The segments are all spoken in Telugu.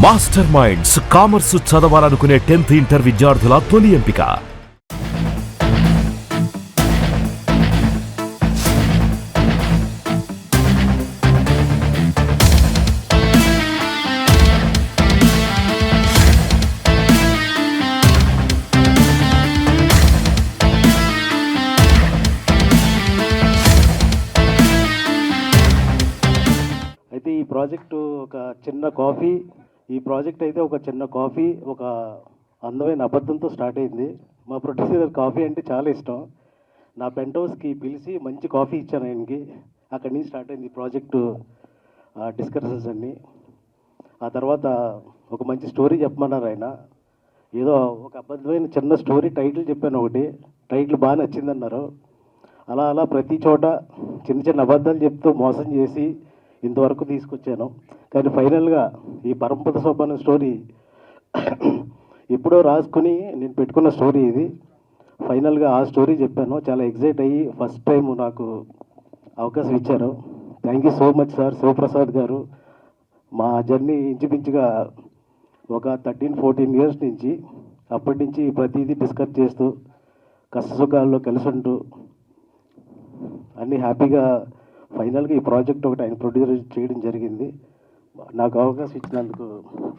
మాస్టర్ మైండ్స్ కామర్స్ చదవాలనుకునే 10th ఇంటర్ విద్యార్థుల తొలి ఎంపిక. అయితే ఈ ప్రాజెక్టు ఒక చిన్న కాఫీ ఒక అందమైన అబద్ధంతో స్టార్ట్ అయింది. మా ప్రొడ్యూసర్ కాఫీ అంటే చాలా ఇష్టం. నా పెంట్ హౌస్కి పిలిచి మంచి కాఫీ ఇచ్చాను ఆయనకి. అక్కడి నుంచి స్టార్ట్ అయింది ఈ ప్రాజెక్టు డిస్కషన్స్ అన్నీ. ఆ తర్వాత ఒక మంచి స్టోరీ చెప్పమన్నారు ఆయన. ఏదో ఒక అబద్ధమైన చిన్న స్టోరీ టైటిల్ చెప్పాను ఒకటి. టైటిల్ బాగా నచ్చిందన్నారు. అలా అలా ప్రతి చోట చిన్న చిన్న అబద్ధాలు చెప్తూ మోసం చేసి ఇంతవరకు తీసుకొచ్చాను. కానీ ఫైనల్గా ఈ పరమపద సోపానం స్టోరీ ఎప్పుడో రాసుకుని నేను పెట్టుకున్న స్టోరీ ఇది. ఫైనల్గా ఆ స్టోరీ చెప్పాను. చాలా ఎగ్జైట్ అయ్యి ఫస్ట్ టైం నాకు అవకాశం ఇచ్చారు. Thank you so much sir. Shivaprasad గారు మా జర్నీ ఇంచుమించుగా ఒక 13-14 ఇయర్స్ నుంచి, అప్పటి నుంచి ప్రతిదీ డిస్కస్ చేస్తూ కష్టసుఖాల్లో కలిసి ఉంటూ అన్నీ హ్యాపీగా ఫైనల్గా ఈ ప్రాజెక్ట్ ఒకటి ఆయన ప్రొడ్యూసర్ చేయడం జరిగింది. నాకు అవకాశం ఇచ్చినందుకు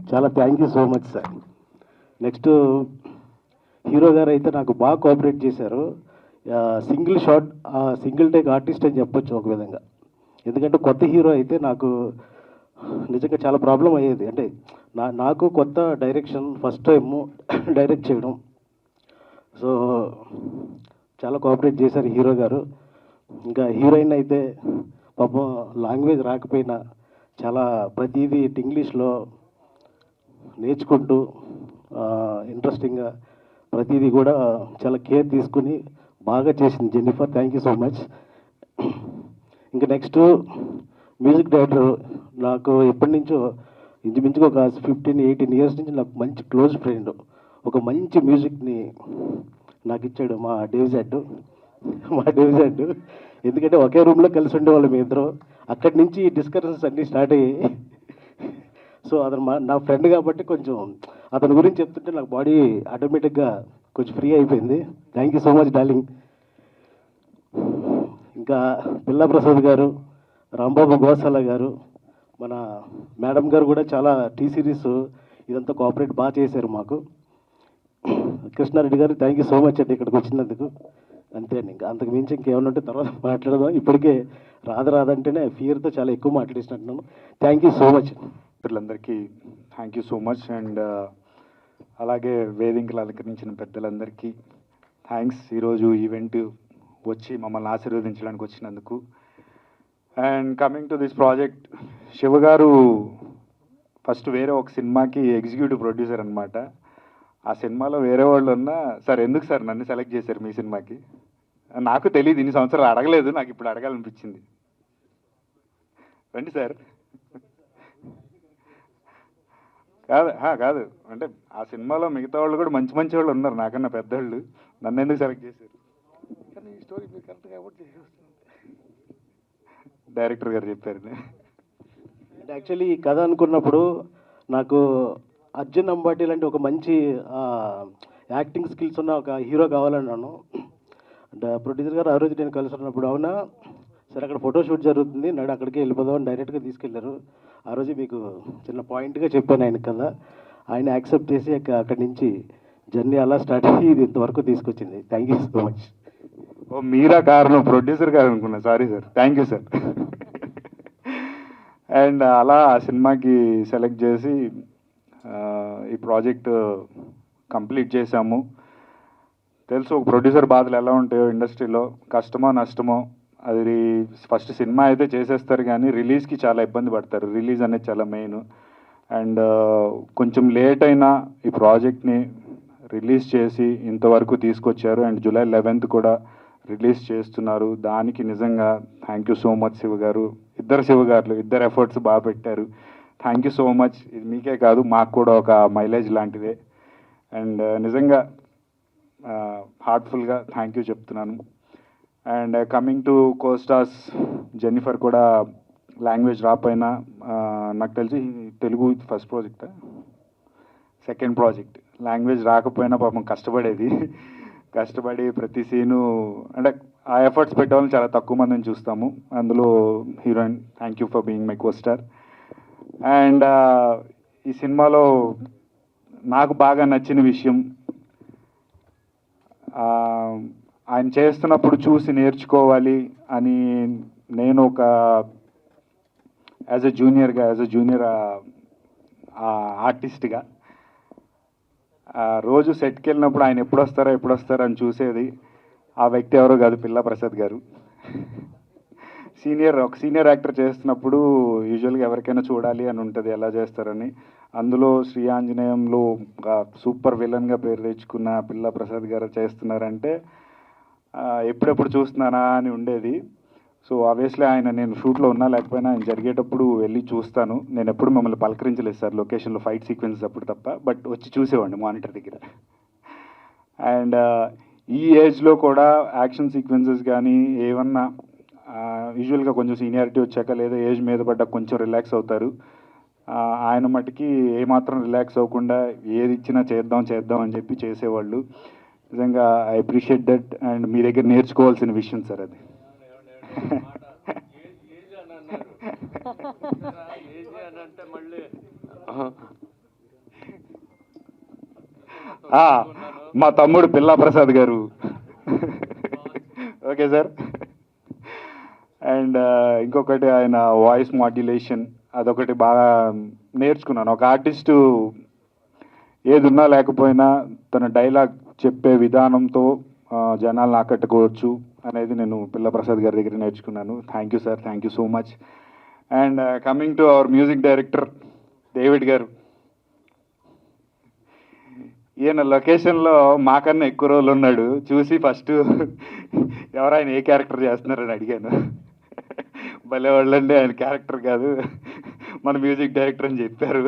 చాలా thank you so much sir. Next hero గారు అయితే నాకు బాగా కోఆపరేట్ చేశారు. Single shot single take artist అని చెప్పొచ్చు ఒక విధంగా. ఎందుకంటే కొత్త హీరో అయితే నాకు నిజంగా చాలా ప్రాబ్లం అయ్యేది. అంటే నాకు కొత్త డైరెక్షన్, ఫస్ట్ టైము డైరెక్ట్ చేయడం. సో చాలా కోఆపరేట్ చేశారు హీరో గారు. ఇంకా హీరోయిన్ అయితే పాపం లాంగ్వేజ్ రాకపోయినా చాలా ప్రతిదీ ఇంగ్లీష్లో నేర్చుకుంటూ ఇంట్రెస్టింగ్గా ప్రతిదీ కూడా చాలా కేర్ తీసుకుని బాగా చేసింది Jennifer. Thank you so much. ఇంకా నెక్స్ట్ మ్యూజిక్ డైరెక్టర్ నాకు ఎప్పటి నుంచో ఇంచుమించుగా ఒక 15-18 ఇయర్స్ నుంచి నాకు మంచి క్లోజ్ ఫ్రెండ్. ఒక మంచి మ్యూజిక్ని నాకు ఇచ్చాడు మా డేవిజెడ్. ఎందుకంటే ఒకే రూమ్లో కలిసి ఉండేవాళ్ళం మీ ఇద్దరు. అక్కడి నుంచి డిస్కషన్స్ అన్నీ స్టార్ట్ అయ్యాయి. సో అతను నా ఫ్రెండ్ కాబట్టి కొంచెం అతని గురించి చెప్తుంటే నాకు బాడీ ఆటోమేటిక్గా కొంచెం ఫ్రీ అయిపోయింది. Thank you so much darling. ఇంకా పిల్లా ప్రసాద్ గారు, రాంబాబు గోసాల గారు, మన మేడం గారు కూడా చాలా టీ సిరీస్ ఇదంతా కోఆపరేట్ బాగా చేశారు మాకు. కృష్ణారెడ్డి గారు థ్యాంక్ యూ సో మచ్ అండి ఇక్కడికి వచ్చినందుకు. అంతే అండి. ఇంకా అంతకు మించి ఇంకేమన్నా ఉంటే తర్వాత మాట్లాడదాం. ఇప్పటికే రాదంటేనే ఫియర్తో చాలా ఎక్కువ మాట్లాడేసినట్టున్నాను. Thank you so much. అందరికీ thank you so much. And అలాగే వేదికలు అలంకరించిన పెద్దలందరికీ థ్యాంక్స్. ఈరోజు ఈవెంట్ వచ్చి మమ్మల్ని ఆశీర్వదించడానికి వచ్చినందుకు. And coming to this project, Shiva గారు ఫస్ట్ వేరే ఒక సినిమాకి ఎగ్జిక్యూటివ్ ప్రొడ్యూసర్ అనమాట. ఆ సినిమాలో వేరే వాళ్ళు ఉన్నా, సార్ ఎందుకు సార్ నన్ను సెలెక్ట్ చేశారు మీ సినిమాకి? నాకు తెలియదు, ఇన్ని సంవత్సరాలు అడగలేదు, నాకు ఇప్పుడు అడగాలనిపించింది. రండి సార్. కాదు అంటే ఆ సినిమాలో మిగతా వాళ్ళు కూడా మంచి మంచి వాళ్ళు ఉన్నారు నాకన్నా పెద్దవాళ్ళు. నన్ను ఎందుకు సెలెక్ట్ చేశారు? కానీ ఈ స్టోరీ మీకు కరెక్ట్గా ఎవరు చేసేస్తుంది? డైరెక్టర్ గారు చెప్పారు. యాక్చువల్లీ ఈ కథ అనుకున్నప్పుడు నాకు అర్జున్ అంబాటి లాంటి ఒక మంచి యాక్టింగ్ స్కిల్స్ ఉన్న ఒక హీరో కావాలన్నాను. అంటే ప్రొడ్యూసర్ గారు ఆ రోజు నేను కలిసి ఉన్నప్పుడు, అవునా సరే అక్కడ ఫోటోషూట్ జరుగుతుంది నాడు అక్కడికి వెళ్ళిపోదాం అని డైరెక్ట్గా తీసుకెళ్లారు. ఆ రోజు మీకు చిన్న పాయింట్గా చెప్పాను ఆయన కదా. ఆయన యాక్సెప్ట్ చేసి అక్కడి నుంచి జర్నీ అలా స్టార్ట్ అయ్యి ఇది ఇంతవరకు తీసుకొచ్చింది. Thank you so much. ఓ మీరా కారణం, ప్రొడ్యూసర్ గారు అనుకున్నా. Sorry sir. Thank you sir. And అలా ఆ సినిమాకి సెలెక్ట్ చేసి ఈ ప్రాజెక్ట్ కంప్లీట్ చేశాము. తెలుసు ఒక ప్రొడ్యూసర్ బాధలు ఎలా ఉంటాయో ఇండస్ట్రీలో, కష్టమో నష్టమో. అది ఫస్ట్ సినిమా అయితే చేసేస్తారు కానీ రిలీజ్కి చాలా ఇబ్బంది పడతారు. రిలీజ్ అనేది చాలా మెయిన్. అండ్ కొంచెం లేట్ అయినా ఈ ప్రాజెక్ట్ని రిలీజ్ చేసి ఇంతవరకు తీసుకొచ్చారు. అండ్ July 11th కూడా రిలీజ్ చేస్తున్నారు. దానికి నిజంగా thank you so much Shiva గారు. ఇద్దరు ఎఫర్ట్స్ బాగా పెట్టారు. Thank you so much. ఇది మీకే కాదు మాకు కూడా ఒక మైలేజ్ లాంటిదే. అండ్ నిజంగా హార్ట్ఫుల్గా థ్యాంక్ యూ చెప్తున్నాను. And coming to co-stars, Jennifer కూడా లాంగ్వేజ్ రాపోయినా నాకు తెలిసి Telugu first project second project. Language రాకపోయినా పాపం కష్టపడి ప్రతి సీను అంటే ఆ ఎఫర్ట్స్ పెట్టేవాళ్ళని చాలా తక్కువ మందిని చూస్తాము. అందులో heroine, thank you for being my co-star. And ఈ సినిమాలో నాకు బాగా నచ్చిన విషయం, ఆయన చేస్తున్నప్పుడు చూసి నేర్చుకోవాలి అని నేను ఒక యాజ్ ఎ జూనియర్ ఆర్టిస్ట్గా రోజు సెట్కి వెళ్ళినప్పుడు ఆయన ఎప్పుడు వస్తారో అని చూసేది. ఆ వ్యక్తి ఎవరో కాదు, పిల్లా ప్రసాద్ గారు. ఒక సీనియర్ యాక్టర్ చేస్తున్నప్పుడు యూజువల్గా ఎవరికైనా చూడాలి అని ఉంటుంది ఎలా చేస్తారని. అందులో శ్రీ ఆంజనేయంలో సూపర్ విలన్గా పేరు తెచ్చుకున్న పిల్లా ప్రసాద్ గారు చేస్తున్నారంటే ఎప్పుడెప్పుడు చూస్తున్నానా అని ఉండేది. సో ఆబ్వియస్లీ నేను షూట్లో ఉన్నా లేకపోయినా ఆయన జరిగేటప్పుడు వెళ్ళి చూస్తాను. నేను ఎప్పుడు మిమ్మల్ని పలకరించలేదు సార్ లొకేషన్లో ఫైట్ సీక్వెన్సెస్ అప్పుడు తప్ప, బట్ వచ్చి చూసేవాడిని మానిటర్ దగ్గర. అండ్ ఈ ఏజ్లో కూడా యాక్షన్ సీక్వెన్సెస్ కానీ ఏమన్నా యూజువల్గా కొంచెం సీనియారిటీ వచ్చాక లేదా ఏజ్ మీద పడ్డా కొంచెం రిలాక్స్ అవుతారు. ఆయన మటుకి ఏమాత్రం రిలాక్స్ అవ్వకుండా ఏది ఇచ్చినా చేద్దాం అని చెప్పి చేసేవాళ్ళు. నిజంగా ఐ అప్రిషియేట్ దట్. అండ్ మీ దగ్గర నేర్చుకోవాల్సిన విషయం సార్ అది. మా తమ్ముడు పిల్లా ప్రసాద్ గారు. Okay sir. అండ్ ఇంకొకటి ఆయన వాయిస్ మాడ్యులేషన్, అదొకటి బాగా నేర్చుకున్నాను. ఒక ఆర్టిస్టు ఏదున్నా లేకపోయినా తన డైలాగ్ చెప్పే విధానంతో జనాలను ఆకట్టుకోవచ్చు అనేది నేను పిల్ల ప్రసాద్ గారి దగ్గర నేర్చుకున్నాను. Thank you sir, thank you so much. And coming to our music director David గారు, ఈయన లొకేషన్లో మాకన్నా ఎక్కువ రోజులు ఉన్నాడు. చూసి ఫస్ట్ ఎవరైనా ఏ క్యారెక్టర్ చేస్తున్నారని అడిగాను. భలే వాళ్ళండి, ఆయన క్యారెక్టర్ కాదు మన మ్యూజిక్ డైరెక్టర్ అని చెప్పారు.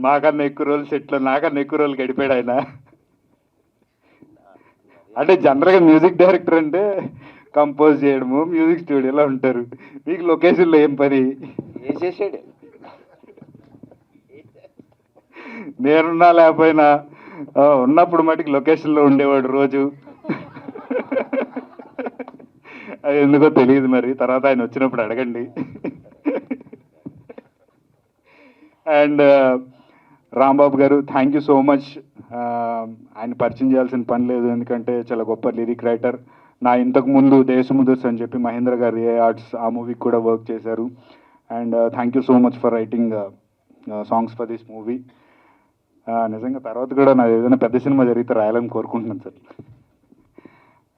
మాకన్నా ఎక్కువ రోజులు సెట్లో నాకన్నా ఎక్కువ రోజులు గడిపాడు ఆయన. అంటే జనరల్గా మ్యూజిక్ డైరెక్టర్ అంటే కంపోజ్ చేయడము, మ్యూజిక్ స్టూడియోలో ఉంటారు. మీకు లొకేషన్లో ఏం పని? వేసేసాడు. నేనున్నా లేకపోయినా ఉన్నప్పుడు మటుకు లొకేషన్లో ఉండేవాడు రోజు. అది ఎందుకో తెలియదు మరి, తర్వాత ఆయన వచ్చినప్పుడు అడగండి. అండ్ రాంబాబు గారు, థ్యాంక్ యూ సో మచ్. ఆయన పరిచయం చేయాల్సిన పని లేదు, ఎందుకంటే చాలా గొప్ప లిరిక్ రైటర్. నా ఇంతకు ముందు దేశముదుర్స్ అని చెప్పి మహేంద్ర గారు ఏ ఆర్ట్స్ ఆ మూవీకి కూడా వర్క్ చేశారు. And thank you so much for writing songs for this movie. నిజంగా తర్వాత కూడా నాది ఏదైనా పెద్ద సినిమా జరిగితే రాయాలని కోరుకుంటున్నాను sir.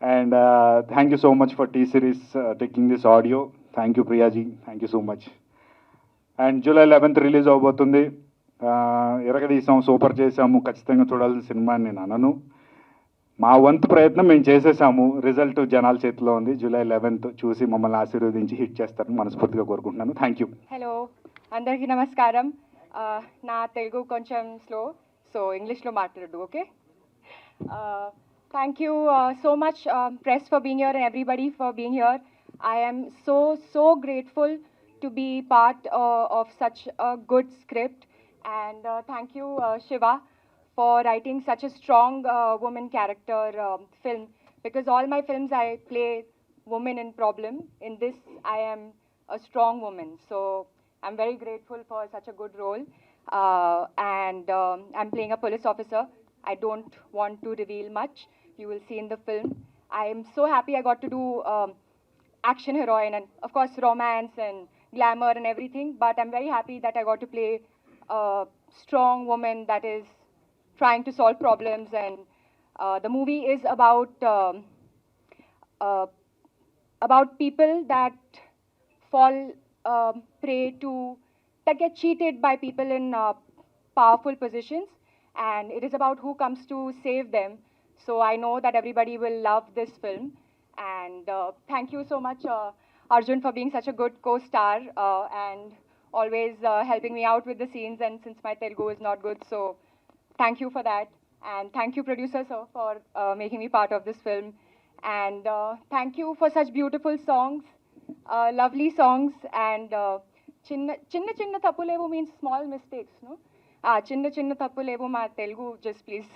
And thank you so much for T series taking this audio. Thank you Priyaji, thank you so much. And July 11th release అవబోతుంది. ఇరగదీసాం, సూపర్ చేసాము, ఖచ్చితంగా చూడాల్సిన సినిమా అని నేను అనను. మా వంతు ప్రయత్నం మేము చేసేసాము, రిజల్ట్ జనాల చేతిలో ఉంది. జూలై 11th చూసి మమ్మల్ని ఆశీర్వదించి హిట్ చేస్తారని మనస్ఫూర్తిగా కోరుకుంటున్నాను. Thank you. హలో, అందరికీ నమస్కారం. నా తెలుగు కొంచెం స్లో, సో ఇంగ్లీష్లో మాట్లాడు, okay? Thank you so much press for being here and everybody for being here. I am so grateful to be part of such a good script, and thank you Shiva for writing such a strong woman character film, because all my films I play woman in problem. In this I am a strong woman, so I'm very grateful for such a good role. And I'm playing a police officer. I don't want to reveal much. You will see in the film. I am so happy I got to do action heroine and of course romance and glamour and everything, but I'm very happy that I got to play a strong woman that is trying to solve problems. And the movie is about people that fall prey to, that get cheated by people in powerful positions, and it is about who comes to save them. So I know that everybody will love this film, and thank you so much Arjun for being such a good co-star and always helping me out with the scenes, and since my Telugu is not good, so thank you for that. And thank you producer sir for making me part of this film, and thank you for such beautiful songs, lovely songs. And chinna tappulevu means small mistakes, no? Chinna Chinna Tappulevo Ma Telugu, just please.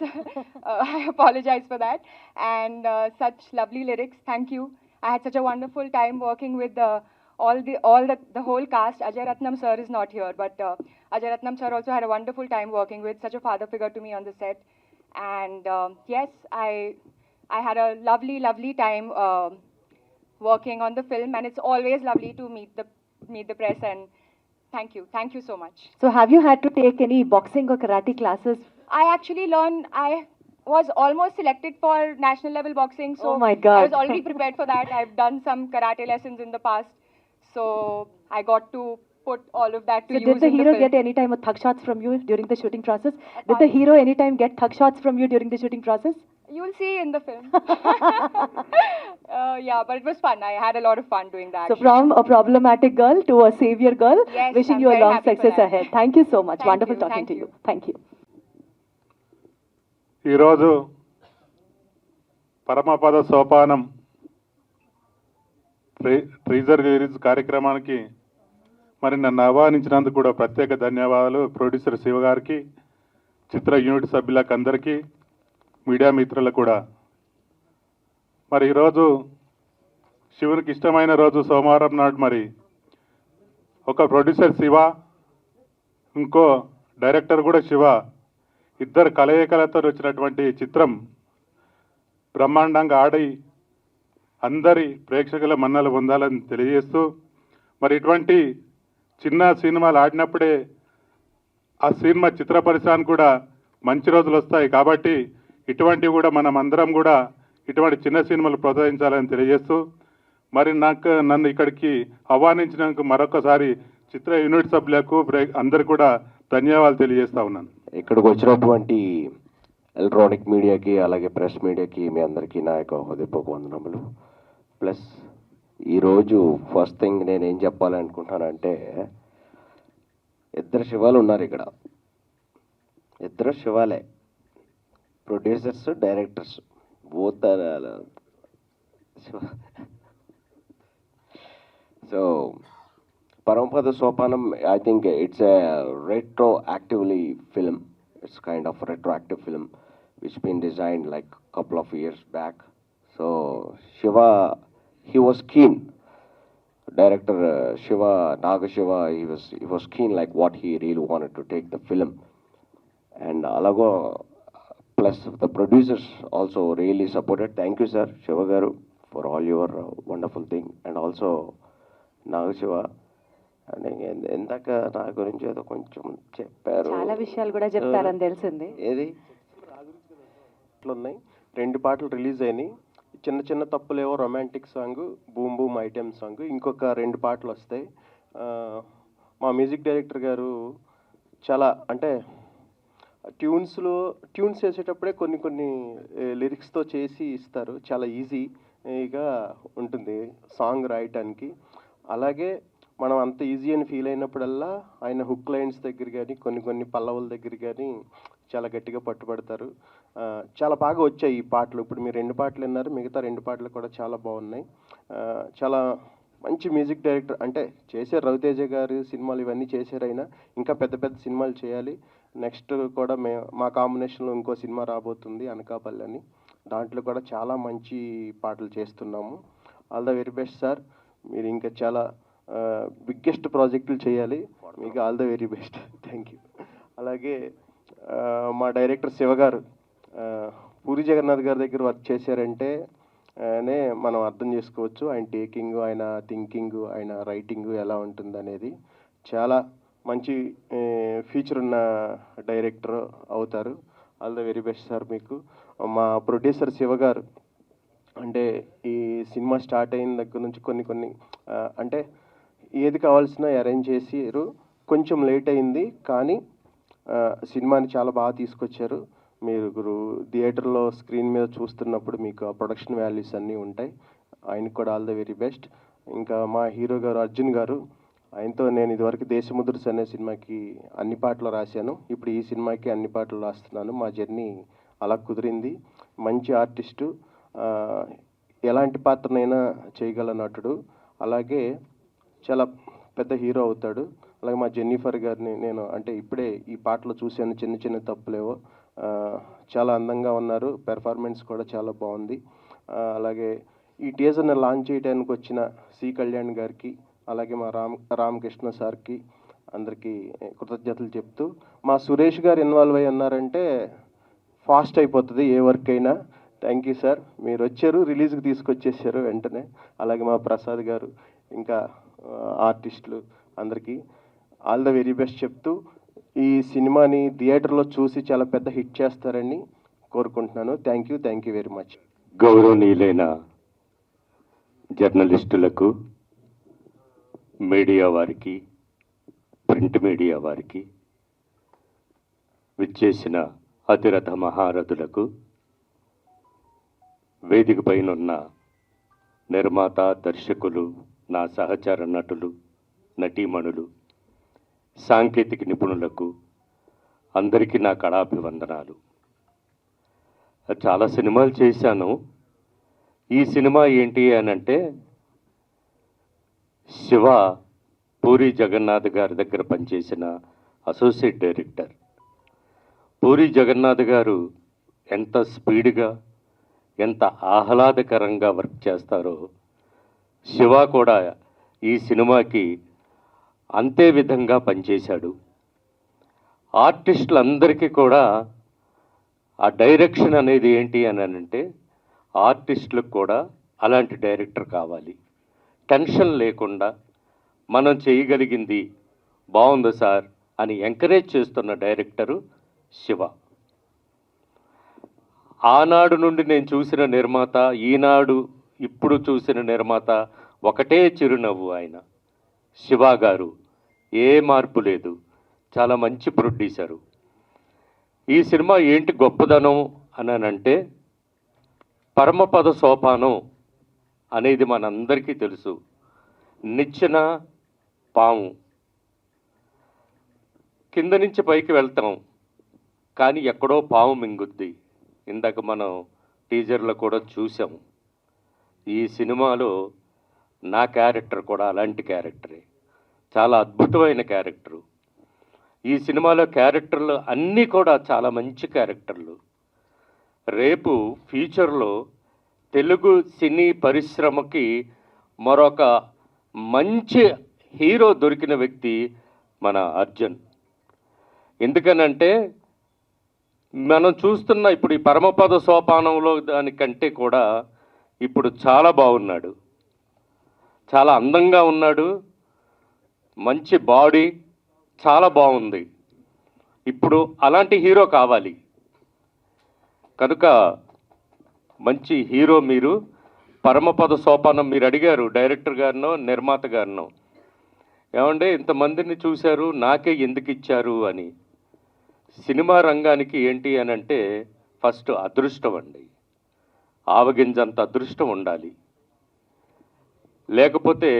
I apologize for that. And such lovely lyrics. Thank you. I had such a wonderful time working with the whole cast. Ajay Ratnam sir is not here, but Ajay Ratnam sir also had a wonderful time working with, such a father figure to me on the set. And yes, I had a lovely time working on the film, and it's always lovely to meet the press. And thank you so much. So have you had to take any boxing or karate classes? I actually learned. I was almost selected for national level boxing, so Oh my God. I was already prepared for that. I've done some karate lessons in the past, so I got to put all of that to So use did the in hero the film. get any time a thug shots from you during the shooting process? Did the Pardon? hero any time get thug shots from you during the shooting process? You'll see in the film. Yeah, but it was fun. I had a lot of fun doing that. So from a problematic girl to a savior girl, Yes, wishing I'm you a very long happy for success that. ahead. Thank you so much. Thank Wonderful you, talking thank to you. you. Thank you. ఈరోజు పరమపద సోపానం ట్రీజర్ రిలీజ్ కార్యక్రమానికి మరి నన్ను ఆహ్వానించినందుకు కూడా ప్రత్యేక ధన్యవాదాలు ప్రొడ్యూసర్ శివ గారికి, చిత్ర యూనిట్ సభ్యులకు అందరికీ, మీడియా మిత్రులకు కూడా. మరి ఈరోజు శివునికి ఇష్టమైన రోజు సోమవారం నాడు మరి ఒక ప్రొడ్యూసర్ శివ, ఇంకో డైరెక్టర్ కూడా శివ, ఇద్దరు కలయికలతో వచ్చినటువంటి చిత్రం బ్రహ్మాండంగా ఆడి అందరి ప్రేక్షకుల మన్నలు పొందాలని తెలియజేస్తూ, మరి ఇటువంటి చిన్న సినిమాలు ఆడినప్పుడే ఆ సినిమా చిత్ర పరిశ్రమకు కూడా మంచి రోజులు వస్తాయి. కాబట్టి ఇటువంటివి కూడా మనం అందరం కూడా ఇటువంటి చిన్న సినిమాలు ప్రోత్సహించాలని తెలియజేస్తూ, మరి నన్ను ఇక్కడికి ఆహ్వానించినందుకు మరొకసారి చిత్ర యూనిట్ సభ్యులకు అందరు కూడా ధన్యవాదాలు తెలియజేస్తా ఉన్నాను. ఇక్కడికి వచ్చినటువంటి ఎలక్ట్రానిక్ మీడియాకి అలాగే ప్రెస్ మీడియాకి మీ అందరికీ నా యొక్క హృదయపూర్వక వందనములు. ప్లస్ ఈరోజు ఫస్ట్ థింగ్ నేను ఏం చెప్పాలనుకుంటున్నానంటే, ఇద్దరు శివాలు ఉన్నారు ఇక్కడ. ఇద్దరు శివాలే, producers, directors, both so Parampata Sopanam, I think it's a retroactively film. It's kind of retroactive film which been designed like a couple of years back. So Shiva, he was keen. Director Shiva, Naga Shiva, he was keen like what he really wanted to take the film. And Alago, plus the producers also really supported. Thank you, sir, Shiva Garu, for all your wonderful thing. And also Naga Shiva. అని ఇందాక నా గురించి ఏదో కొంచెం చెప్పారు, చాలా విషయాలు కూడా చెప్తారని తెలిసింది. ఏది ఉన్నాయి, 2 పాటలు రిలీజ్ అయినాయి. చిన్న చిన్న తప్పులేవో romantic song, boom boom item song, ఇంకొక 2 పాటలు వస్తాయి. మా మ్యూజిక్ డైరెక్టర్ గారు చాలా అంటే ట్యూన్స్ చేసేటప్పుడే కొన్ని లిరిక్స్తో చేసి ఇస్తారు. చాలా ఈజీగా ఉంటుంది సాంగ్ రాయటానికి. అలాగే మనం అంత ఈజీ అని ఫీల్ అయినప్పుడల్లా ఆయన హుక్ లైన్స్ దగ్గర కానీ కొన్ని పల్లవుల దగ్గర కానీ చాలా గట్టిగా పట్టుబడతారు. చాలా బాగా వచ్చాయి ఈ పాటలు. ఇప్పుడు మీరు 2 పాటలు విన్నారు, మిగతా 2 పాటలు కూడా చాలా బాగున్నాయి. చాలా మంచి మ్యూజిక్ డైరెక్టర్. అంటే చేశారు, రవితేజ గారు సినిమాలు ఇవన్నీ చేశారు. అయినా ఇంకా పెద్ద పెద్ద సినిమాలు చేయాలి. నెక్స్ట్ కూడా మా కాంబినేషన్లో ఇంకో సినిమా రాబోతుంది, అనకాపల్లి అని. దాంట్లో కూడా చాలా మంచి పాటలు చేస్తున్నాము. All the very best sir. మీరు ఇంకా చాలా బిగ్గెస్ట్ ప్రాజెక్టులు చేయాలి. మీకు all the very best. Thank you. అలాగే మా డైరెక్టర్ శివ గారు పూరి జగన్నాథ్ గారి దగ్గర వర్క్ చేశారంటే మనం అర్థం చేసుకోవచ్చు ఆయన టేకింగ్, ఆయన థింకింగ్, ఆయన రైటింగ్ ఎలా ఉంటుందనేది. చాలా మంచి ఫ్యూచర్ ఉన్న డైరెక్టర్ అవుతారు. All the very best sir మీకు. మా ప్రొడ్యూసర్ శివ గారు అంటే ఈ సినిమా స్టార్ట్ అయిన దగ్గర నుంచి కొన్ని అంటే ఏది కావాల్సిన అరేంజ్ చేసారు. కొంచెం లేట్ అయింది కానీ సినిమాని చాలా బాగా తీసుకొచ్చారు. మీరు థియేటర్లో స్క్రీన్ మీద చూస్తున్నప్పుడు మీకు ఆ ప్రొడక్షన్ వాల్యూస్ అన్నీ ఉంటాయి. ఆయనకు కూడా ఆల్ ద వెరీ బెస్ట్. ఇంకా మా హీరో గారు అర్జున్ గారు, ఆయనతో నేను ఇదివరకు దేశముద్రస్ అనే సినిమాకి అన్ని పాటలు రాశాను. ఇప్పుడు ఈ సినిమాకి అన్ని పాటలు రాస్తున్నాను. మా జర్నీ అలా కుదిరింది. మంచి ఆర్టిస్టు, ఎలాంటి పాత్రనైనా చేయగల నటుడు. అలాగే చాలా పెద్ద హీరో అవుతాడు. అలాగే మా జెన్నిఫర్ గారిని నేను అంటే ఇప్పుడే ఈ పాటలో చూశాను, చిన్న చిన్న తప్పులేవో. చాలా అందంగా ఉన్నారు, పెర్ఫార్మెన్స్ కూడా చాలా బాగుంది. అలాగే ఈ టీజర్ని లాంచ్ చేయడానికి వచ్చిన సి కళ్యాణ్ గారికి, అలాగే మా రామకృష్ణ సార్కి అందరికీ కృతజ్ఞతలు చెప్తూ, మా సురేష్ గారు ఇన్వాల్వ్ అయ్యి ఉన్నారంటే ఫాస్ట్ అయిపోతుంది ఏ వర్క్ అయినా. థ్యాంక్ యూ సార్, మీరు వచ్చారు, రిలీజ్కి తీసుకొచ్చేసారు వెంటనే. అలాగే మా ప్రసాద్ గారు, ఇంకా ఆర్టిస్టులు అందరికీ ఆల్ ద వెరీ బెస్ట్ చెప్తూ, ఈ సినిమాని థియేటర్లో చూసి చాలా పెద్ద హిట్ చేస్తారని కోరుకుంటున్నాను. Thank you very much. గౌరవనీయులైన జర్నలిస్టులకు, మీడియా వారికి, ప్రింట్ మీడియా వారికి, విచ్చేసిన అతిరథ మహారథులకు, వేదిక పైనున్న నిర్మాత, దర్శకులు, నా సహచర నటులు, నటీమణులు, సాంకేతిక నిపుణులకు అందరికీ నా కళాభివందనాలు. చాలా సినిమాలు చేశాను. ఈ సినిమా ఏంటి అని అంటే, శివ పూరి జగన్నాథ్ గారి దగ్గర పనిచేసిన అసోసియేట్ డైరెక్టర్. పూరి జగన్నాథ్ గారు ఎంత స్పీడ్గా, ఎంత ఆహ్లాదకరంగా వర్క్ చేస్తారో, శివ కూడా ఈ సినిమాకి అంతే విధంగా పనిచేశాడు. ఆర్టిస్టులందరికీ కూడా ఆ డైరెక్షన్ అనేది ఏంటి అని అంటే, ఆర్టిస్టులకు కూడా అలాంటి డైరెక్టర్ కావాలి. టెన్షన్ లేకుండా మనం చేయగలిగింది బాగుంది సార్ అని ఎంకరేజ్ చేస్తున్న డైరెక్టరు శివ. ఆనాడు నుండి నేను చూసిన నిర్మాత, ఈనాడు ఇప్పుడు చూసిన నిర్మాత ఒకటే చిరునవ్వు. ఆయన శివ గారు ఏ మార్పు లేదు, చాలా మంచి ప్రొడ్యూసరు. ఈ సినిమా ఏంటి గొప్పదనం అని అంటే, పరమపద సోపానం అనేది మనందరికీ తెలుసు. నిచ్చెన పాము, కింద నుంచి పైకి వెళ్తాం కానీ ఎక్కడో పాము మింగుద్ది. ఇందాక మనం టీజర్లో కూడా చూసాం. ఈ సినిమాలో నా క్యారెక్టర్ కూడా అలాంటి క్యారెక్టరే, చాలా అద్భుతమైన క్యారెక్టరు. ఈ సినిమాలో క్యారెక్టర్లు అన్నీ కూడా చాలా మంచి క్యారెక్టర్లు. రేపు ఫ్యూచర్లో తెలుగు సినీ పరిశ్రమకి మరొక మంచి హీరో దొరికిన వ్యక్తి మన అర్జున్. ఎందుకనంటే మనం చూస్తున్న ఇప్పుడు ఈ పరమపద సోపానంలో దానికంటే కూడా ఇప్పుడు చాలా బాగున్నాడు, చాలా అందంగా ఉన్నాడు, మంచి బాడీ, చాలా బాగుంది. ఇప్పుడు అలాంటి హీరో కావాలి కనుక మంచి హీరో మీరు. పరమపద సోపానం మీరు అడిగారు డైరెక్టర్ గారినో నిర్మాత గారినో, ఏమంటే ఇంతమందిని చూశారు నాకే ఎందుకు ఇచ్చారు అని. సినిమా రంగానికి ఏంటి అని అంటే ఫస్ట్ అదృష్టం అండి, ఆవగింజంత అదృష్టం ఉండాలి. లేకపోతే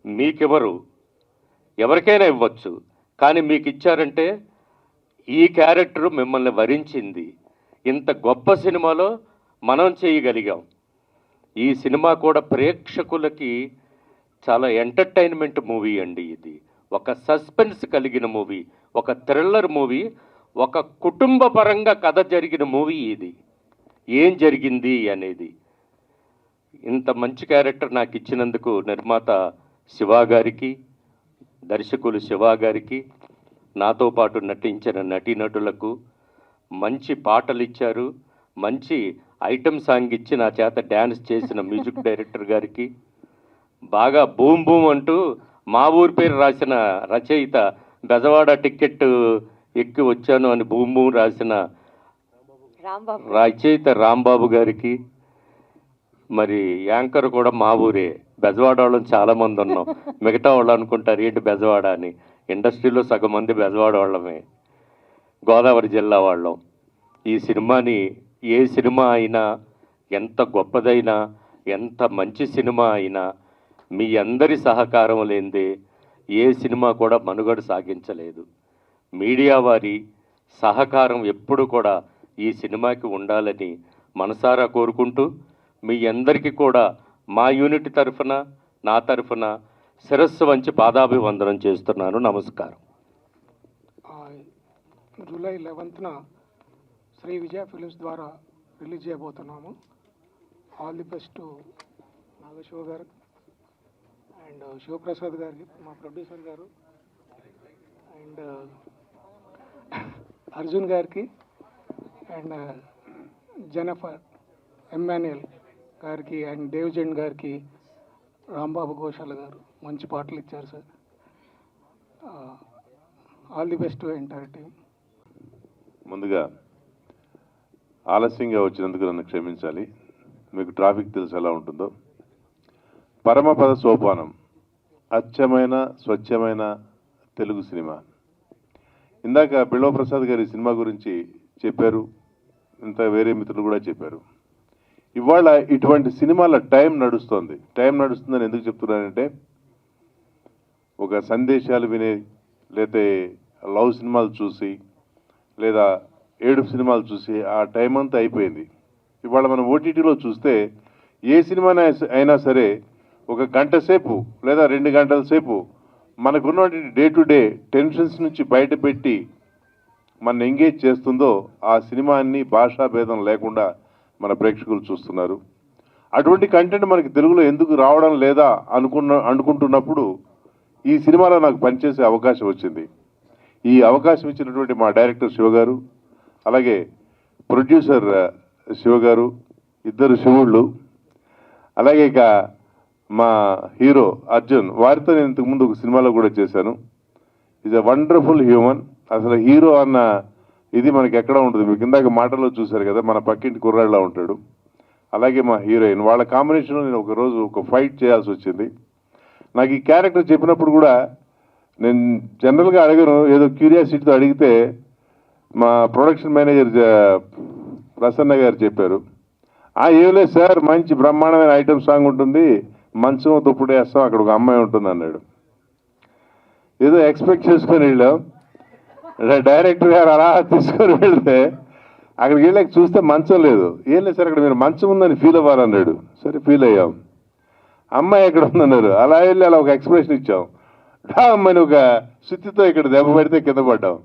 మీకెవరు, ఎవరికైనా ఇవ్వచ్చు, కానీ మీకు ఇచ్చారంటే ఈ క్యారెక్టర్ మిమ్మల్ని వరించింది. ఇంత గొప్ప సినిమాలో మనం చేయగలిగాం. ఈ సినిమా కూడా ప్రేక్షకులకి చాలా ఎంటర్టైన్మెంట్ మూవీ అండి. ఇది ఒక సస్పెన్స్ కలిగిన మూవీ, ఒక థ్రిల్లర్ మూవీ, ఒక కుటుంబ పరంగా కథ జరిగిన మూవీ. ఇది ఏం జరిగింది అనేది. ఇంత మంచి క్యారెక్టర్ నాకు ఇచ్చినందుకు నిర్మాత శివ గారికి, దర్శకులు శివ గారికి, నాతో పాటు నటించిన నటీనటులకు, మంచి పాటలు ఇచ్చారు, మంచి ఐటమ్ సాంగ్ ఇచ్చి నా చేత డ్యాన్స్ చేసిన మ్యూజిక్ డైరెక్టర్ గారికి, బాగా బూమ్ బూమ్ అంటూ మా ఊరి పేరు రాసిన రచయిత, బెజవాడ టికెట్ ఎక్కి వచ్చాను అని బూమ్ బూమ్ రాసిన రచయిత రాంబాబు గారికి, మరి యాంకర్ కూడా మా ఊరే, బెజవాడ వాళ్ళని చాలామంది ఉన్నాం. మిగతా వాళ్ళు అనుకుంటారు ఏంటి బెజవాడ అని. ఇండస్ట్రీలో సగం మంది బెజవాడ వాళ్ళమే, గోదావరి జిల్లా వాళ్ళం. ఈ సినిమాని ఏ సినిమా అయినా, ఎంత గొప్పదైనా, ఎంత మంచి సినిమా అయినా మీ అందరి సహకారం లేనిదే ఏ సినిమా కూడా మనుగడ సాగించలేదు. మీడియా వారి సహకారం ఎప్పుడు కూడా ఈ సినిమాకి ఉండాలని మనసారా కోరుకుంటూ, మీ అందరికీ కూడా మా యూనిట్ తరఫున, నా తరఫున శిరస్సు వంచి పాదాభివందనం చేస్తున్నాను. నమస్కారం. జూలై 11న శ్రీ విజయ ఫిలిమ్స్ ద్వారా రిలీజ్ చేయబోతున్నాము. ఆల్ ది బెస్ట్ నాగశివ గారు అండ్ శివప్రసాద్ గారికి, మా ప్రొడ్యూసర్ గారు, అండ్ అర్జున్ గారికి, అండ్ జెనఫర్ ఎమ్మాన్యుయల్ గారికి, అండ్ దేవ్జన్ గారికి, రాంబాబు ఘోషాల గారు మంచి పాటలు ఇచ్చారు sir. All the best to entire team. ముందుగా ఆలస్యంగా వచ్చినందుకు నన్ను క్షమించాలి. మీకు ట్రాఫిక్ తెలుసు ఎలా ఉంటుందో. పరమపద సోపానం అచ్చమైన స్వచ్ఛమైన తెలుగు సినిమా. ఇందాక బిల్వ ప్రసాద్ గారి సినిమా గురించి చెప్పారు, ఇంత వేరే మిత్రులు కూడా చెప్పారు. ఇవాళ ఇటువంటి సినిమాల టైం నడుస్తుంది. టైం నడుస్తుందని ఎందుకు చెప్తున్నానంటే, ఒక సందేశాలు వినే, లేతే లవ్ సినిమాలు చూసి, లేదా ఏడుపు సినిమాలు చూసి ఆ టైం అంతా అయిపోయింది. ఇవాళ మనం ఓటీటీలో చూస్తే ఏ సినిమా అయినా సరే ఒక గంట సేపు లేదా 2 గంటల సేపు మనకున్నటువంటి డే టు డే టెన్షన్స్ నుంచి బయటపెట్టి మన ఎంగేజ్ చేస్తుందో ఆ సినిమాని భాషా భేదం లేకుండా మన ప్రేక్షకులు చూస్తున్నారు. అటువంటి కంటెంట్ మనకి తెలుగులో ఎందుకు రావడం లేదా అనుకుంటున్నప్పుడు ఈ సినిమాలో నాకు పనిచేసే అవకాశం వచ్చింది. ఈ అవకాశం ఇచ్చినటువంటి మా డైరెక్టర్ శివ గారు, అలాగే ప్రొడ్యూసర్ శివ గారు, ఇద్దరు శివుళ్ళు, అలాగే ఇక మా హీరో అర్జున్, వారితో నేను ఇంతకుముందు ఒక సినిమాలో కూడా చేశాను. Is a wonderful human. అసలు హీరో అన్న ఇది మనకి ఎక్కడ ఉంటుంది, మీకు ఇందాక మాటల్లో చూశారు కదా, మన పక్కింటి కుర్రాళ్ళలా ఉంటాడు. అలాగే మా హీరోయిన్, వాళ్ళ కాంబినేషన్లో నేను ఒకరోజు ఒక ఫైట్ చేయాల్సి వచ్చింది. నాకు ఈ క్యారెక్టర్ చెప్పినప్పుడు కూడా నేను జనరల్గా అడగను, ఏదో క్యూరియాసిటీతో అడిగితే మా ప్రొడక్షన్ మేనేజర్ ప్రసన్న గారు చెప్పారు, ఏం లేదు సార్, మంచి బ్రహ్మాండమైన ఐటమ్ సాంగ్ ఉంటుంది, మంచం దుప్పుడు వేస్తాం, అక్కడ ఒక అమ్మాయి ఉంటుంది అన్నాడు. ఏదో ఎక్స్పెక్ట్ చేసుకొని వెళ్ళాం. డైరెక్టర్ గారు అలా తీసుకొని వెళ్తే అక్కడికి వెళ్ళాక చూస్తే మంచం లేదు. ఏం లేదు సార్, అక్కడ మీరు మంచం ఉందని ఫీల్ అవ్వాలన్నాడు. సరే ఫీల్ అయ్యాం. అమ్మాయి ఎక్కడ ఉందన్నారు. అలా వెళ్ళి అలా ఒక ఎక్స్ప్రెషన్ ఇచ్చాం. అమ్మాయిని ఒక సుత్తితో ఇక్కడ దెబ్బ పడితే కింద పడ్డాం.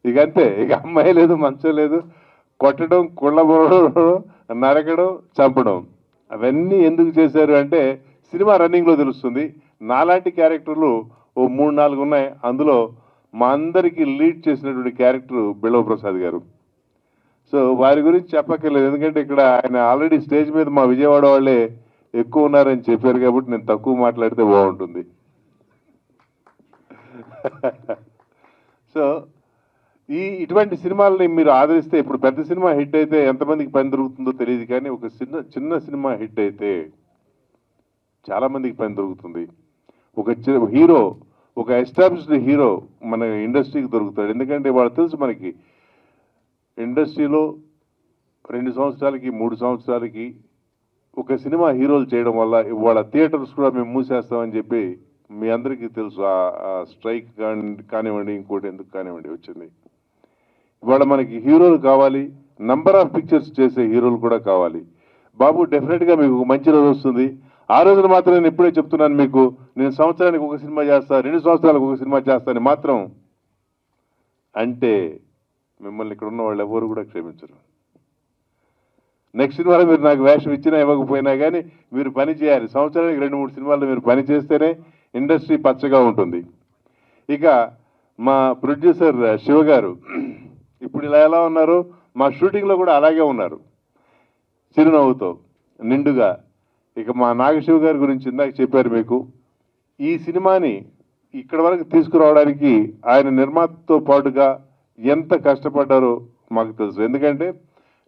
ఇక అంతే, ఇక అమ్మాయి లేదు, మంచం లేదు. కొట్టడం, కుళ్ళబొరడం, నరకడం, చంపడం, అవన్నీ ఎందుకు చేశారు అంటే సినిమా రన్నింగ్లో తెలుస్తుంది. నాలాంటి క్యారెక్టర్లు ఓ 3-4 ఉన్నాయి. అందులో మా అందరికీ లీడ్ చేసినటువంటి క్యారెక్టర్ బిల్వ ప్రసాద్ గారు. సో వారి గురించి చెప్పక్కర్లేదు, ఎందుకంటే ఇక్కడ ఆయన ఆల్రెడీ స్టేజ్ మీద మా విజయవాడ వాళ్ళే ఎక్కువ ఉన్నారని చెప్పారు కాబట్టి నేను తక్కువ మాట్లాడితే బాగుంటుంది. సో ఇటువంటి సినిమాలని మీరు ఆదరిస్తే, ఇప్పుడు పెద్ద సినిమా హిట్ అయితే ఎంతమందికి పని దొరుకుతుందో తెలియదు, కానీ ఒక చిన్న సినిమా హిట్ అయితే చాలామందికి పని దొరుకుతుంది. ఒక హీరో, ఒక ఎస్టాబ్లిష్డ్ హీరో మన ఇండస్ట్రీకి దొరుకుతాడు. ఎందుకంటే వాళ్ళు తెలుసు మనకి ఇండస్ట్రీలో 2 సంవత్సరాలకి 3 సంవత్సరాలకి ఒక సినిమా హీరోలు చేయడం వల్ల వాళ్ళ థియేటర్స్ కూడా మేము మూసేస్తామని చెప్పి మీ అందరికీ తెలుసు. ఆ స్ట్రైక్ కానివ్వండి, ఇంకోటి ఎందుకు కానివ్వండి వచ్చింది. ఇవాళ మనకి హీరోలు కావాలి, నంబర్ ఆఫ్ పిక్చర్స్ చేసే హీరోలు కూడా కావాలి. బాబు డెఫినెట్గా మీకు మంచి రోజు వస్తుంది. ఆ రోజున మాత్రం నేను ఇప్పుడే చెప్తున్నాను మీకు, నేను సంవత్సరానికి ఒక సినిమా చేస్తా, 2 సంవత్సరాలకు ఒక సినిమా చేస్తాను మాత్రం అంటే మిమ్మల్ని ఇక్కడ ఉన్న వాళ్ళు ఎవరు కూడా క్షమించరు. నెక్స్ట్ సినిమాలో మీరు నాకు వేషం ఇచ్చినా ఇవ్వకపోయినా కానీ మీరు పని చేయాలి. సంవత్సరానికి 2-3 సినిమాల్లో మీరు పని చేస్తేనే ఇండస్ట్రీ పచ్చగా ఉంటుంది. ఇక మా ప్రొడ్యూసర్ శివ గారు ఇప్పుడు ఇలా ఎలా ఉన్నారు, మా షూటింగ్లో కూడా అలాగే ఉన్నారు, చిరునవ్వుతో నిండుగా. ఇక మా నాగశివ గారి గురించి ఇందాక చెప్పారు మీకు. ఈ సినిమాని ఇక్కడ వరకు తీసుకురావడానికి ఆయన నిర్మాతతో పాటుగా ఎంత కష్టపడ్డారో మాకు తెలుసు. ఎందుకంటే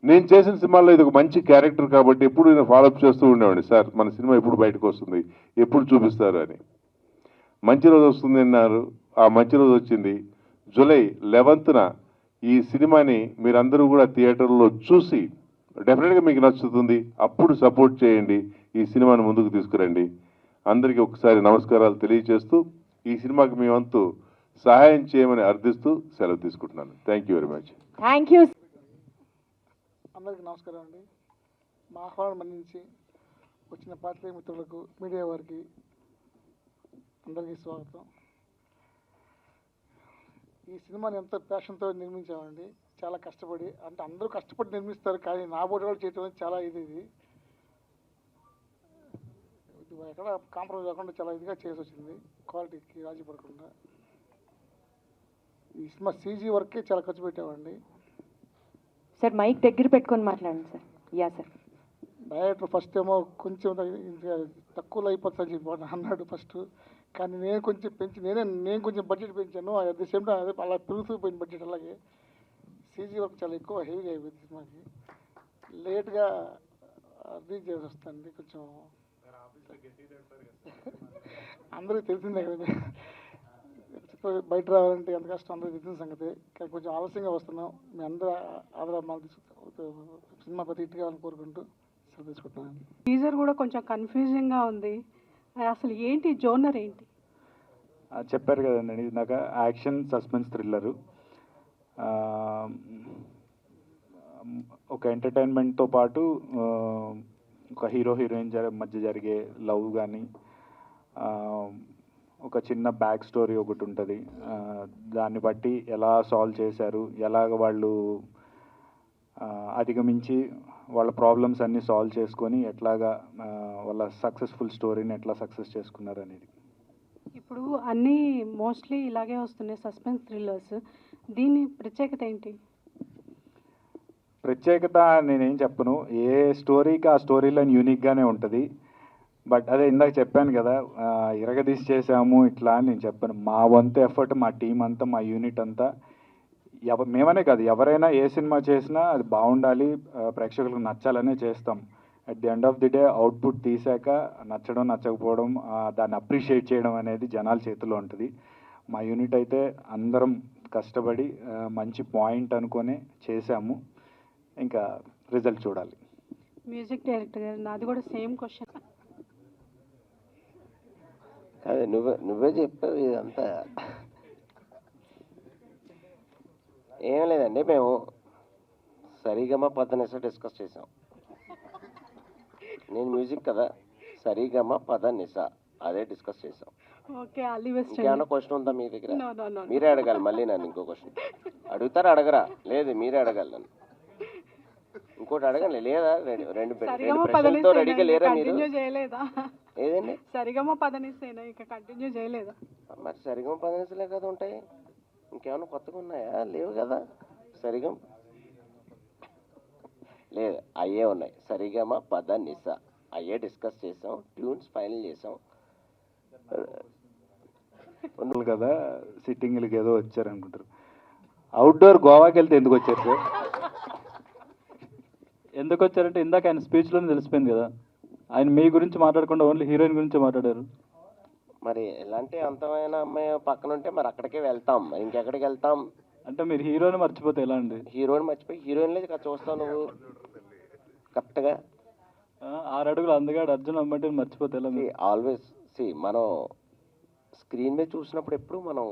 నేను చేసిన సినిమాల్లో ఇది ఒక మంచి క్యారెక్టర్ కాబట్టి ఎప్పుడు నేను ఫాలోఅప్ చేస్తూ ఉండేవాడిని, సార్ మన సినిమా ఎప్పుడు బయటకు వస్తుంది, ఎప్పుడు చూపిస్తారు అని. మంచి రోజు వస్తుంది అన్నారు, ఆ మంచి రోజు వచ్చింది. జూలై 11న ఈ సినిమాని మీరందరూ కూడా థియేటర్లో చూసి డెఫినెట్గా మీకు నచ్చుతుంది. అప్పుడు సపోర్ట్ చేయండి, ఈ సినిమాని ముందుకు తీసుకురండి. అందరికీ ఒకసారి నమస్కారాలు తెలియజేస్తూ ఈ సినిమాకి మీ వంతు సహాయం చేయమని అర్థిస్తూ సెలవు తీసుకుంటున్నాను. Thank you very much. Thank you. అందరికీ నమస్కారం అండి. మా ఆహ్వానం మన్నించి వచ్చిన పాత్రికేయ మిత్రులకు, మీడియా వారికి అందరికీ స్వాగతం. ఈ సినిమాని ఎంత ప్యాషన్తో నిర్మించామండి, చాలా కష్టపడి. అంటే అందరూ కష్టపడి నిర్మిస్తారు, కానీ నా బోటి వాళ్ళు చేయటం చాలా ఇది ఎక్కడ కాంప్రమైజ్ కాకుండా చాలా ఇదిగా చేసి వచ్చింది, క్వాలిటీకి రాజీ పడకుండా. ఈ సినిమా సీజీ వర్కే చాలా ఖర్చు పెట్టామండి. సార్ మైక్ దగ్గర పెట్టుకొని మాట్లాడండి sir. Yeah sir. Director first ఏమో కొంచెం తక్కువలో అయిపోతుందని చెప్పి అన్నాడు ఫస్ట్, కానీ నేను కొంచెం పెంచి నేను కొంచెం బడ్జెట్ పెంచాను. అట్ ది సేమ్ టైం అదే అలా పెరుగుతూ పోయింది బడ్జెట్. అలాగే సీజీ వర్క్ చాలా ఎక్కువ హెవీగా అయిపోయింది సినిమాకి. లేట్గా రీచ్ చేసి వస్తుంది. కొంచెం అందరికీ తెలిసిందే కదా, బయట రావాలంటే ఎంత కష్టం అందరికీ తెలిసిన సంగతి. కానీ కొంచెం ఆలస్యంగా వస్తున్నాం. మీ అందరూ ఆదరణ మాకు సినిమా ప్రతి ఇటు కావాలని కోరుకుంటూ తీసుకుంటున్నాను. టీజర్ కూడా కొంచెం కన్ఫ్యూజింగ్గా ఉంది. అసలు ఏంటి జోనర్ ఏంటి? చెప్పారు కదండి ఇందాక, యాక్షన్ సస్పెన్స్ థ్రిల్లరు. ఒక ఎంటర్టైన్మెంట్తో పాటు ఒక హీరో హీరోయిన్ మధ్య జరిగే లవ్ కానీ, ఒక చిన్న బ్యాక్ స్టోరీ ఒకటి ఉంటుంది. దాన్ని బట్టి ఎలా సాల్వ్ చేశారు, ఎలాగ వాళ్ళు అధిగమించి వాళ్ళ ప్రాబ్లమ్స్ అన్నీ సాల్వ్ చేసుకొని ఎట్లాగా వాళ్ళ సక్సెస్ఫుల్ స్టోరీని ఎట్లా సక్సెస్ చేసుకున్నారు అనేది. ఇప్పుడు అన్నీ మోస్ట్లీ ఇలాగే వస్తున్నాయి సస్పెన్స్ థ్రిల్లర్స్. దీని ప్రత్యేకత ఏంటి? ప్రత్యేకత నేనేం చెప్పను, ఏ స్టోరీకి ఆ స్టోరీ లైన్ యూనిక్గానే ఉంటుంది. బట్ అదే ఇందాక చెప్పాను కదా, ఇరగదీసి చేసాము ఇట్లా అని నేను చెప్పాను. మా వంతు ఎఫర్ట్, మా టీం అంతా, మా యూనిట్ అంతా, మేమనే కాదు ఎవరైనా ఏ సినిమా చేసినా అది బాగుండాలి, ప్రేక్షకులకు నచ్చాలనే చేస్తాం. At the end of the day output తీసాక నచ్చడం నచ్చకపోవడం, దాన్ని అప్రిషియేట్ చేయడం అనేది జనాల చేతిలో ఉంటుంది. మా యూనిట్ అయితే అందరం కష్టపడి మంచి పాయింట్ అనుకొని చేసాము. ఇంకా రిజల్ట్ చూడాలి. మ్యూజిక్ డైరెక్టర్ గారు, నాది కూడా సేమ్ క్వశ్చన్. అదే నువ్వే చెప్పావు ఇదంతా. ఏం లేదండి, మేము సరిగమ పదనిస డిస్కస్ చేసాం. నేను మ్యూజిక్ కదా, సరిగమ పదనిస అదే డిస్కస్ చేసాం. Okay, all the best. ఇంకేమైనా క్వశ్చన్ ఉందా మీ దగ్గర? No. మీరే అడగాలి మళ్ళీ నన్ను ఇంకో క్వశ్చన్. అడుగుతారా అడగరా? లేదు మీరే అడగాలి నన్ను. ఇంకోటి అడగండి. లేదా రెండు ప్రశ్నలతో రెడీగా లేరా మీరు? ఏదండి సరిగమ పదనిసేనా ఇక కంటిన్యూ చేయలేదా? మరి సరిగమ పదనిసలే కదా ఉంటాయి, ఇంకేమైనా కొత్తగా ఉన్నాయా? లేవు కదా. సరిగమ లేదు, అయ్యే ఉన్నాయి. సరిగమ పదనిస అయ్యే డిస్కస్ చేసాం, ట్యూన్స్ ఫైనల్ చేసాం కదా. సిట్టింగ్లకి ఏదో వచ్చారు అనుకుంటారు. అవుట్డోర్ గోవాకి వెళ్తే ఎందుకు వచ్చారు సార్? ఎందుకు వచ్చారంటే ఇందాక ఆయన స్పీచ్లోనే తెలిసిపోయింది కదా, ఆయన మీ గురించి మాట్లాడకుండా ఓన్లీ హీరోయిన్ గురించి మాట్లాడారు. మరి ఎలాంటి అంతమైన అమ్మాయి పక్కన ఉంటే మరి అక్కడికే వెళ్తాం, ఇంకెక్కడికి వెళ్తాం? అంటే మీరు హీరోని మర్చిపోతే ఎలా అండి? హీరోని మర్చిపోయి హీరోయిన్లే చూస్తావు నువ్వు కరెక్ట్గా. 6 అడుగులు అందగాడు అర్జున్ అమ్మంటే మర్చిపోతే ఎలా? ఆల్వేస్ మనం స్క్రీన్ మీద చూసినప్పుడు ఎప్పుడు మనం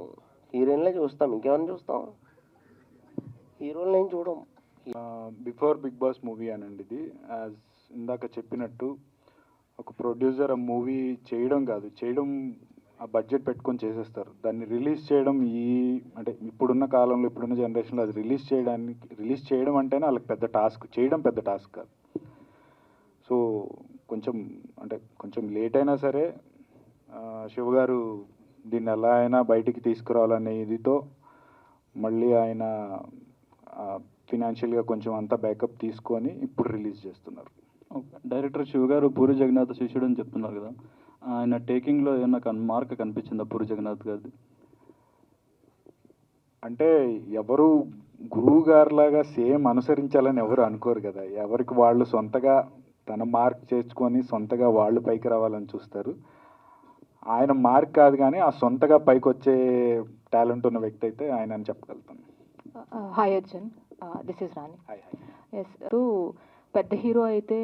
హీరోయిన్లే చూస్తాం, ఇంకేమైనా చూస్తాం, హీరోయిన్లు ఏం చూడం. బిఫోర్ బిగ్ బాస్ మూవీ అనండి ఇది. యాజ్ ఇందాక చెప్పినట్టు ఒక ప్రొడ్యూసర్ ఆ మూవీ చేయడం కాదు, చేయడం ఆ బడ్జెట్ పెట్టుకొని చేసేస్తారు. దాన్ని రిలీజ్ చేయడం అంటే ఇప్పుడున్న కాలంలో, ఇప్పుడున్న జనరేషన్లో అది రిలీజ్ చేయడం అంటేనే వాళ్ళకి పెద్ద టాస్క్, చేయడం పెద్ద టాస్క్ కాదు. సో కొంచెం లేట్ అయినా సరే శివ గారు దీన్ని ఎలా అయినా బయటికి తీసుకురావాలనే ఇదితో మళ్ళీ ఆయన ఫినాన్షియల్గా కొంచెం అంతా బ్యాకప్ తీసుకొని ఇప్పుడు రిలీజ్ చేస్తున్నారు. డైరెక్టర్ శివ గారు పూరి జగన్నాథ్ శిష్యుడు అని చెప్తున్నారు కదా, ఆయన టేకింగ్లో ఏమన్నా మార్క్ కనిపించిందా పూరి జగన్నాథ్ గారిది? అంటే ఎవరు గురువు గారిలాగా సేమ్ అనుసరించాలని ఎవరు అనుకోరు కదా. ఎవరికి వాళ్ళు సొంతగా తన మార్క్ చేసుకొని సొంతగా వాళ్ళు పైకి రావాలని చూస్తారు. ఆయన మార్క్ కాదు కానీ ఆ సొంతగా పైకి వచ్చే టాలెంట్ ఉన్న వ్యక్తి అయితే ఆయన అని చెప్పగలుగుతాను. Hi Arjun, this is Rani. Yes, పెద్ద హీరో అయితే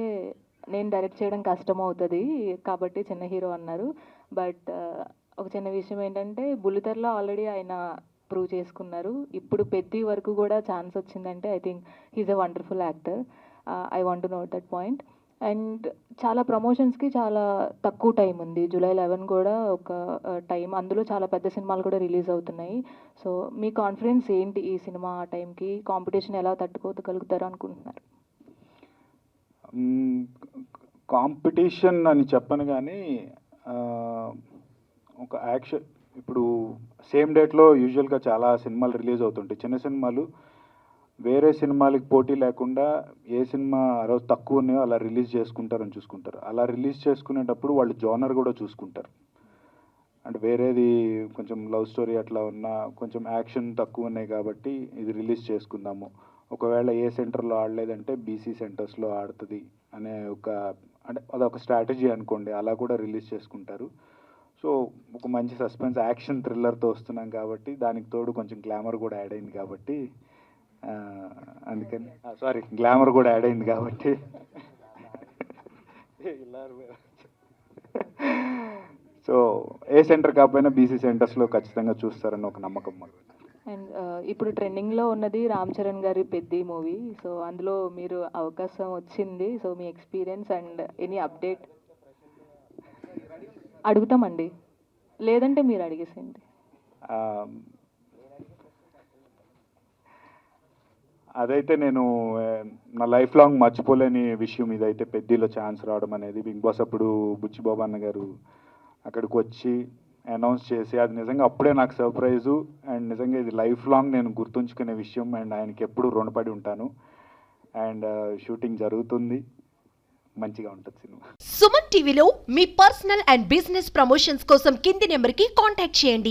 నేను డైరెక్ట్ చేయడం కష్టం అవుతుంది కాబట్టి చిన్న హీరో అన్నారు. బట్ ఒక చిన్న విషయం ఏంటంటే బుల్లితెరలో ఆల్రెడీ ఆయన ప్రూవ్ చేసుకున్నారు. ఇప్పుడు పెద్ద వరకు కూడా ఛాన్స్ వచ్చిందంటే I think he is a wonderful actor. I want to note that point. And చాలా ప్రమోషన్స్కి చాలా తక్కువ టైం ఉంది. జూలై 11 కూడా ఒక టైం, అందులో చాలా పెద్ద సినిమాలు కూడా రిలీజ్ అవుతున్నాయి. సో మీ కాన్ఫిడెన్స్ ఏంటి ఈ సినిమా ఆ టైంకి? కాంపిటీషన్ ఎలా తట్టుకోగలుగుతారు అనుకుంటున్నారు? కాంపిటీషన్ అని చెప్పను కానీ ఒక యాక్షన్, ఇప్పుడు సేమ్ డేట్లో యూజువల్గా చాలా సినిమాలు రిలీజ్ అవుతుంటాయి. చిన్న సినిమాలు వేరే సినిమాలకి పోటీ లేకుండా ఏ సినిమా ఆ రోజు తక్కువ ఉన్నాయో అలా రిలీజ్ చేసుకుంటారని చూసుకుంటారు. అలా రిలీజ్ చేసుకునేటప్పుడు వాళ్ళు జోనర్ కూడా చూసుకుంటారు. అంటే వేరేది కొంచెం లవ్ స్టోరీ అట్లా ఉన్నా, కొంచెం యాక్షన్ తక్కువ ఉన్నాయి కాబట్టి ఇది రిలీజ్ చేసుకుందాము, ఒకవేళ ఏ సెంటర్లో ఆడలేదంటే బీసీ సెంటర్స్లో ఆడుతుంది అనే అంటే అదొక స్ట్రాటజీ అనుకోండి, అలా కూడా రిలీజ్ చేసుకుంటారు. సో ఒక మంచి సస్పెన్స్ యాక్షన్ థ్రిల్లర్తో వస్తున్నాం కాబట్టి దానికి తోడు కొంచెం గ్లామర్ కూడా యాడ్ అయింది కాబట్టి అందుకని గ్లామర్ కూడా యాడ్ అయింది కాబట్టి సో ఏ సెంటర్ కాకపోయినా బీసీ సెంటర్స్లో ఖచ్చితంగా చూస్తారని ఒక నమ్మకం మాకు. అండ్ ఇప్పుడు ట్రెండింగ్లో ఉన్నది రామ్ చరణ్ గారి పెద్ది మూవీ. సో అందులో మీరు అవకాశం వచ్చింది. సో మీ ఎక్స్పీరియన్స్ అండ్ ఎనీ అప్డేట్ అడుగుతామండి, లేదంటే మీరు అడిగేసేయండి. అదైతే నేను నా లైఫ్ లాంగ్ మర్చిపోలేని విషయం ఇదైతే, పెద్దిలో ఛాన్స్ రావడం అనేది. బిగ్ బాస్ అప్పుడు బుచ్చిబాబు అన్న గారు అక్కడికి వచ్చి అనౌన్స్ చేసి, అది నిజంగా అప్పుడే నాకు సర్ప్రైజు. అండ్ నిజంగా ఇది లైఫ్ లాంగ్ నేను గుర్తుంచుకునే విషయం. అండ్ ఆయనకి ఎప్పుడు రుణపడి ఉంటాను. అండ్ షూటింగ్ జరుగుతుంది, మంచిగా ఉంటుంది సినిమా. సుమన్ టీవీలో మీ పర్సనల్ అండ్ బిజినెస్ ప్రమోషన్స్ కోసం కింది నెంబర్కి కాంటాక్ట్ చేయండి.